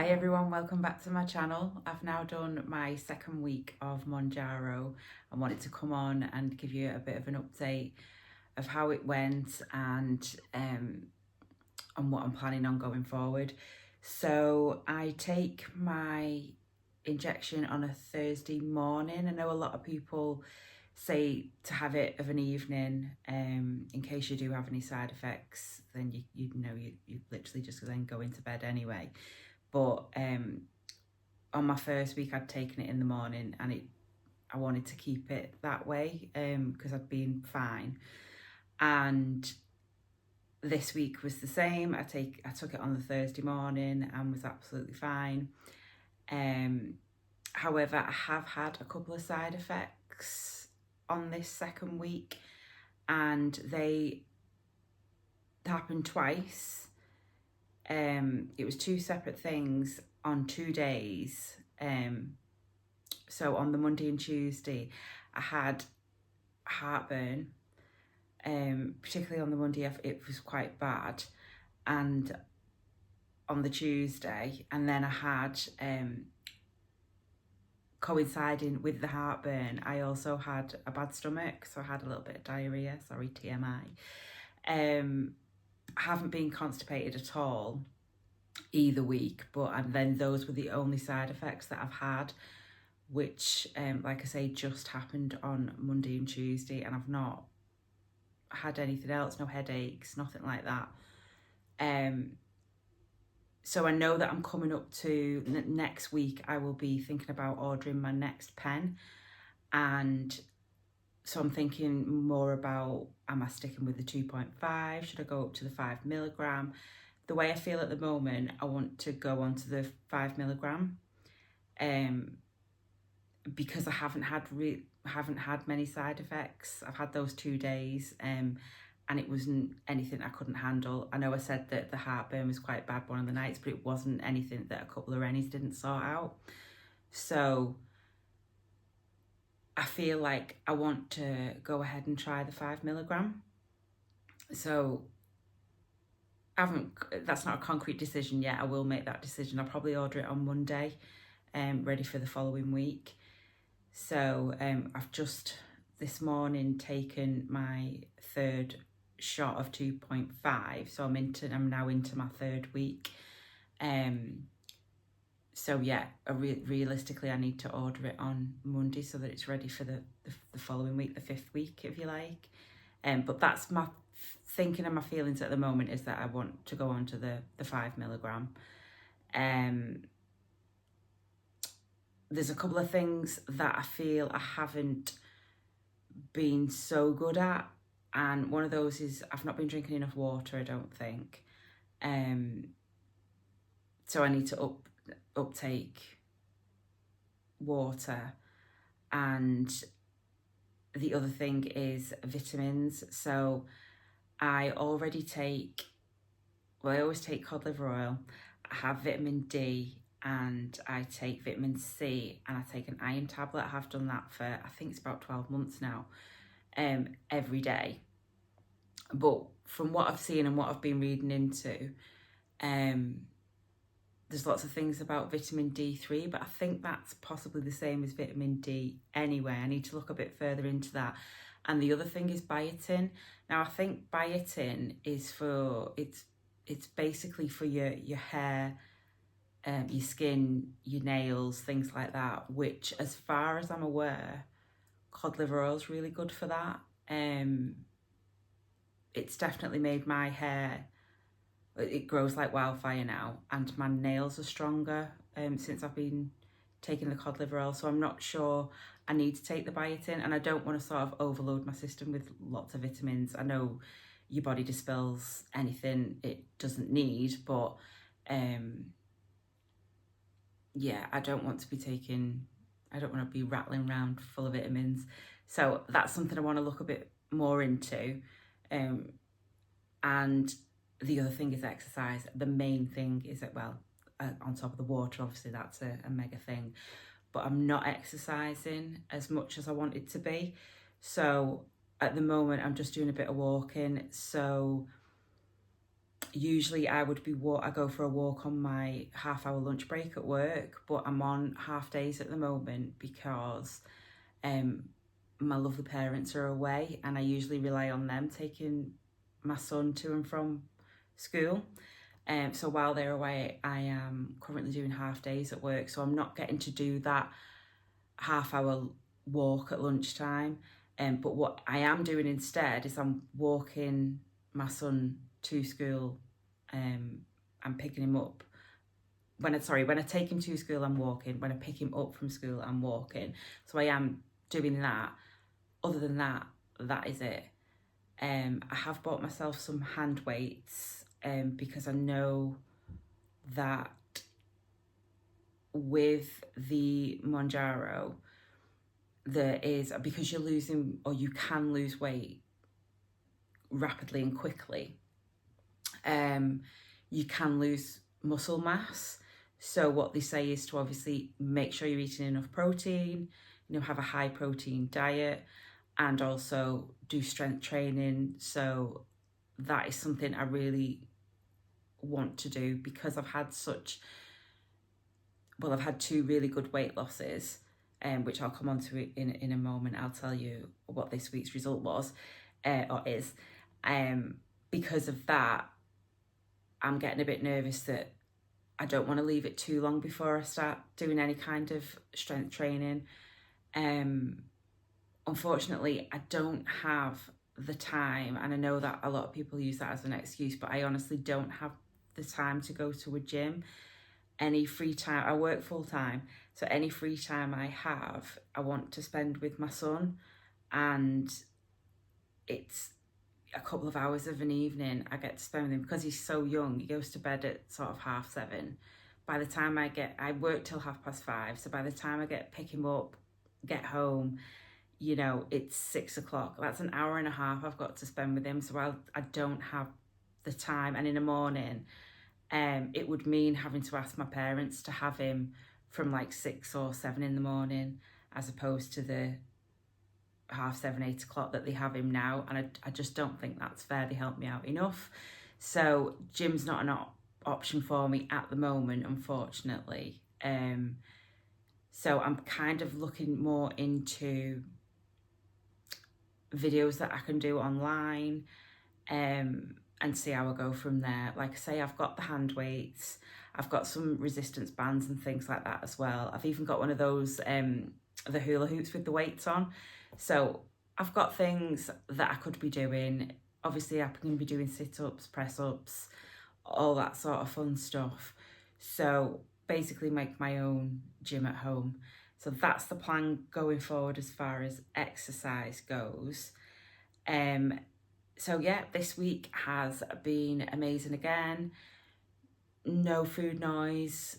Hi everyone, welcome back to my channel. I've now done my second week of Monjaro. I wanted to come on and give you a bit of an update of how it went and what I'm planning on going forward. So I take my injection on a Thursday morning. I know a lot of people say to have it of an evening in case you do have any side effects, then you literally just then go into bed anyway. But on my first week I'd taken it in the morning and I wanted to keep it that way because I'd been fine. And this week was the same. I took it on the Thursday morning and was absolutely fine. However, I have had a couple of side effects on this second week, and they happened twice. It was two separate things on 2 days. So on the Monday and Tuesday, I had heartburn. Particularly on the Monday, it was quite bad, and on the Tuesday, and then I had coinciding with the heartburn, I also had a bad stomach, so I had a little bit of diarrhea. Sorry, TMI. Haven't been constipated at all either week, and then those were the only side effects that I've had, which like I say, just happened on Monday and Tuesday, and I've not had anything else, no headaches, nothing like that. So I know that I'm coming up to next week. I will be thinking about ordering my next pen, and so I'm thinking more about, am I sticking with the 2.5? Should I go up to the 5 milligram? The way I feel at the moment, I want to go on to the 5 milligram because I haven't had many side effects. I've had those 2 days and it wasn't anything I couldn't handle. I know I said that the heartburn was quite bad one of the nights, but it wasn't anything that a couple of Rennies didn't sort out. So I feel like I want to go ahead and try the 5 milligram. So that's not a concrete decision yet. I will make that decision. I'll probably order it on Monday, ready for the following week. So I've just this morning taken my third shot of 2.5. So I'm now into my third week. So yeah, realistically, I need to order it on Monday so that it's ready for the following week, the 5th week, if you like. But that's my thinking and my feelings at the moment, is that I want to go on to the 5 milligram. There's a couple of things that I feel I haven't been so good at, and one of those is I've not been drinking enough water, I don't think. So I need to uptake water, and the other thing is vitamins. So I already take, I always take cod liver oil. I have vitamin D, and I take vitamin C, and I take an iron tablet. I have done that for, I think it's about 12 months now, every day. But from what I've seen and what I've been reading into, there's lots of things about vitamin D3, but I think that's possibly the same as vitamin D anyway. I need to look a bit further into that. And the other thing is biotin. Now, I think biotin is it's basically for your hair, your skin, your nails, things like that, which, as far as I'm aware, cod liver oil is really good for that. It's definitely made my hair, it grows like wildfire now, and my nails are stronger since I've been taking the cod liver oil. So I'm not sure I need to take the biotin, and I don't want to sort of overload my system with lots of vitamins. I know your body dispels anything it doesn't need, but yeah, I don't want to be rattling around full of vitamins. So that's something I want to look a bit more into. And the other thing is exercise. The main thing is that, on top of the water, obviously that's a mega thing, but I'm not exercising as much as I wanted to be. So at the moment, I'm just doing a bit of walking. So Usually I would be I go for a walk on my half-hour lunch break at work, but I'm on half days at the moment because my lovely parents are away, and I usually rely on them taking my son to and from school. So while they're away, I am currently doing half days at work, so I'm not getting to do that half-hour walk at lunchtime. But what I am doing instead is I'm walking my son to school. I'm picking him up. When I take him to school, I'm walking. When I pick him up from school, I'm walking. So I am doing that. Other than that, that is it. I have bought myself some hand weights because I know that with the Monjaro, there is, because you're losing, or you can lose weight rapidly and quickly, you can lose muscle mass. So what they say is to obviously make sure you're eating enough protein, have a high protein diet, and also do strength training. So that is something I really want to do because I've had I've had 2 really good weight losses, which I'll come on to in a moment. I'll tell you what this week's result was, or is. Because of that, I'm getting a bit nervous that I don't want to leave it too long before I start doing any kind of strength training. Unfortunately, I don't have the time, and I know that a lot of people use that as an excuse, but I honestly don't have the time to go to a gym. Any free time, I work full time, so any free time I have, I want to spend with my son, and it's a couple of hours of an evening I get to spend with him because he's so young. He goes to bed at sort of 7:30. By the time I work till 5:30, so by the time I pick him up, get home, it's 6 o'clock. That's an hour and a half I've got to spend with him, so I don't have the time. And in the morning, it would mean having to ask my parents to have him from like 6 or 7 in the morning, as opposed to the 7:30, 8 o'clock that they have him now. And I just don't think that's fair. They help me out enough. So gym's not an option for me at the moment, unfortunately. So I'm kind of looking more into videos that I can do online, and see how I go from there. Like I say, I've got the hand weights, I've got some resistance bands and things like that as well. I've even got one of those, the hula hoops with the weights on. So I've got things that I could be doing. Obviously, I can be doing sit-ups, press-ups, all that sort of fun stuff. So basically make my own gym at home. So that's the plan going forward as far as exercise goes. So yeah, this week has been amazing again. No food noise.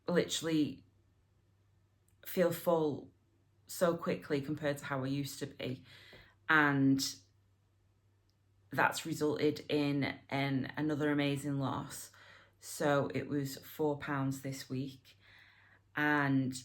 Literally feel full so quickly compared to how I used to be. And that's resulted in another amazing loss. So it was £4 this week, and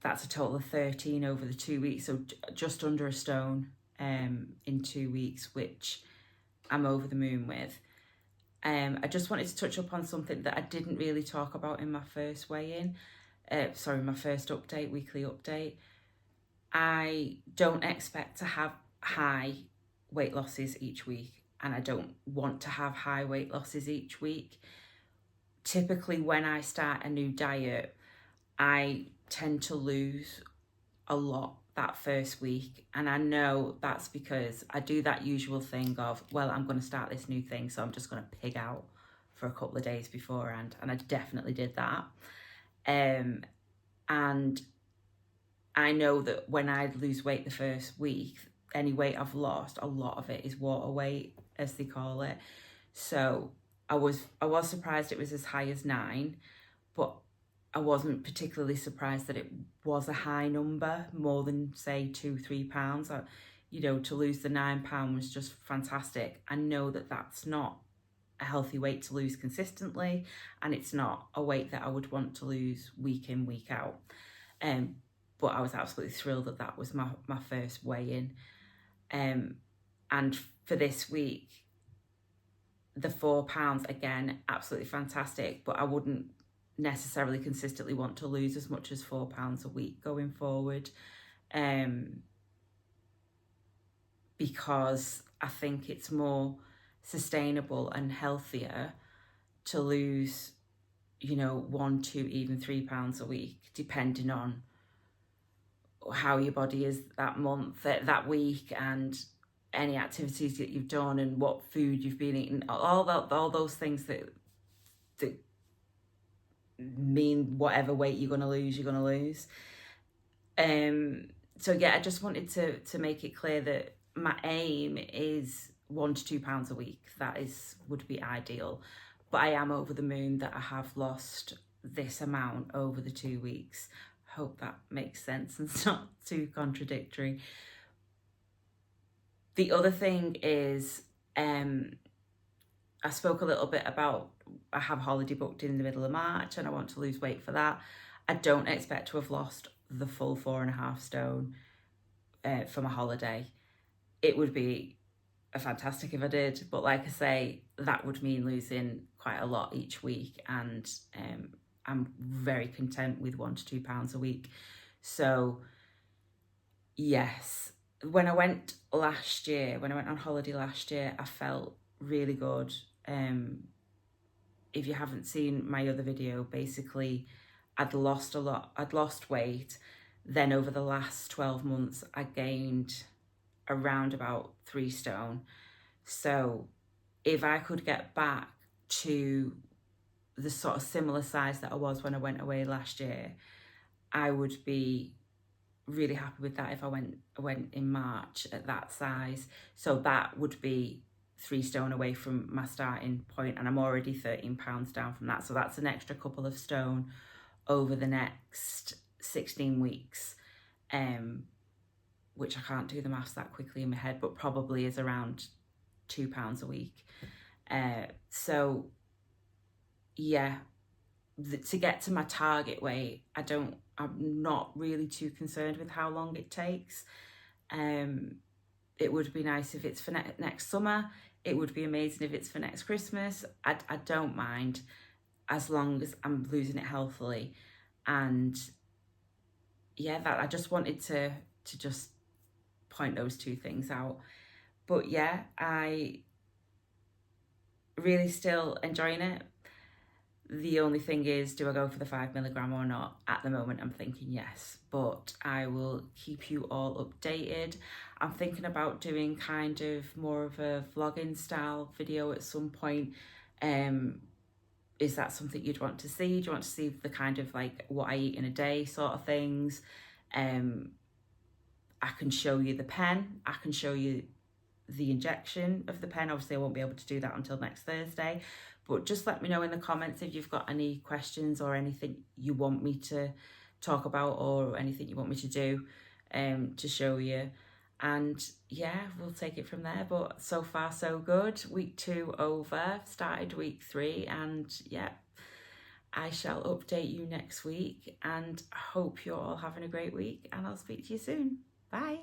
that's a total of 13 over the 2 weeks, so just under a stone in 2 weeks, which I'm over the moon with. I just wanted to touch up on something that I didn't really talk about in my first weigh-in, my first update, weekly update. I don't expect to have high weight losses each week, and I don't want to have high weight losses each week. Typically, when I start a new diet, I tend to lose a lot that first week, and I know that's because I do that usual thing of, well, I'm going to start this new thing, so I'm just going to pig out for a couple of days beforehand, and I definitely did that. And I know that when I lose weight the first week, any weight I've lost, a lot of it is water weight, as they call it. So I was surprised it was as high as 9, but I wasn't particularly surprised that it was a high number, more than say £2-3. To lose the £9 was just fantastic. I know that that's not a healthy weight to lose consistently, and it's not a weight that I would want to lose week in, week out. But I was absolutely thrilled that that was my first weigh-in. And for this week, the £4, again, absolutely fantastic, but I wouldn't necessarily consistently want to lose as much as £4 a week going forward, because I think it's more sustainable and healthier to lose, you know, £1, £2, even £3 a week, depending on how your body is that month, that week, and any activities that you've done and what food you've been eating, all those things that mean whatever weight you're going to lose, you're going to lose. So yeah, I just wanted to make it clear that my aim is £1 to £2 a week. That would be ideal, but I am over the moon that I have lost this amount over the 2 weeks. Hope that makes sense and it's not too contradictory. The other thing is, I spoke a little bit about, I have a holiday booked in the middle of March and I want to lose weight for that. I don't expect to have lost the full 4.5 stone for my holiday. It would be fantastic if I did, but like I say, that would mean losing quite a lot each week, and I'm very content with £1 to £2 a week. So yes, when I went on holiday last year, I felt really good. If you haven't seen my other video, basically I'd lost a lot, I'd lost weight. Then over the last 12 months, I gained around about 3 stone. So if I could get back to the sort of similar size that I was when I went away last year, I would be really happy with that if I went in March at that size. So that would be 3 stone away from my starting point, and I'm already £13 down from that. So that's an extra couple of stone over the next 16 weeks, which I can't do the maths that quickly in my head, but probably is around £2 a week. So yeah, to get to my target weight, I'm not really too concerned with how long it takes. It would be nice if it's for next summer. It would be amazing if it's for next Christmas. I don't mind, as long as I'm losing it healthily. And yeah, that I just wanted to just point those 2 things out. But yeah, I really still enjoying it. The only thing is, do I go for the 5mg or not? At the moment, I'm thinking yes, but I will keep you all updated. I'm thinking about doing kind of more of a vlogging style video at some point. Is that something you'd want to see? Do you want to see the kind of like what I eat in a day sort of things? I can show you the pen. I can show you the injection of the pen. Obviously, I won't be able to do that until next Thursday. But just let me know in the comments if you've got any questions or anything you want me to talk about, or anything you want me to do to show you. And yeah, we'll take it from there. But so far so good. Week 2 over, started week 3, and yeah, I shall update you next week, and I hope you're all having a great week, and I'll speak to you soon. Bye.